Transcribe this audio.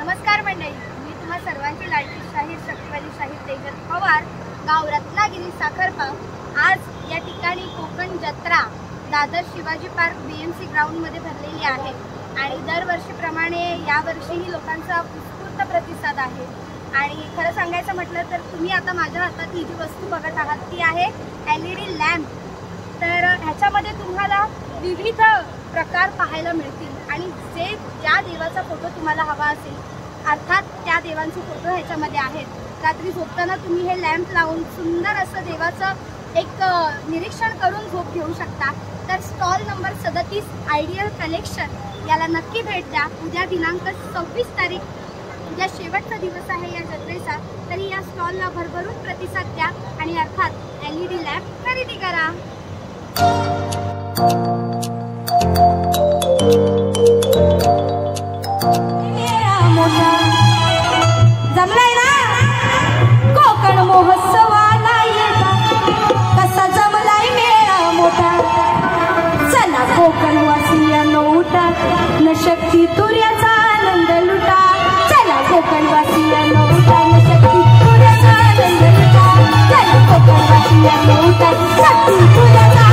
नमस्कार मंडळी, मी तुम्हा सर्वांची लाडकी शाहीर शक्तिवाली शाहीर तेजल पवार, गाव रत्नागिरी साखरपाव. आज या ठिकाणी कोकण जत्रा दादर शिवाजी पार्क BMC ग्राउंडमध्ये भरलेली आहे आणि दरवर्षीप्रमाणे यावर्षीही लोकांचा उत्स्फूर्त प्रतिसाद आहे. आणि खरं सांगायचं म्हटलं तर तुम्ही आता माझ्या हातात ही जी वस्तू बघत आहात ती आहे LED लॅम्प. तर ह्याच्यामध्ये तुम्हाला विविध प्रकार पाहायला मिळतील आणि ज्या देवाचा फोटो तुम्हाला हवा असेल, अर्थात त्या देवांचे फोटो ह्याच्यामध्ये आहेत. रात्री झोपताना तुम्ही हे लॅम्प लावून सुंदर असं देवाचं एक निरीक्षण करून झोप घेऊ शकता. तर स्टॉल नंबर 37 आयडियल कलेक्शन याला नक्की भेट द्या. उद्या दिनांक 26 तारीख, उद्या शेवटचा दिवस आहे या जत्रेचा. तरी या स्टॉलला भरभरून प्रतिसाद द्या आणि अर्थात LED लॅम्प खरेदी करा. जमलाय ना कोकण महोत्सवाला येता, कसा जमलाय मेळा मोठा. चला कोकण वासियांनो उठा, न शक्ती तुर्याचा आनंद लुटा. चला कोकण वासियांनो उठा, न शक्ती तुर्याचा आनंद लुटा. चला कोकण वासियांनो उठा, शक्ती तुर्याचा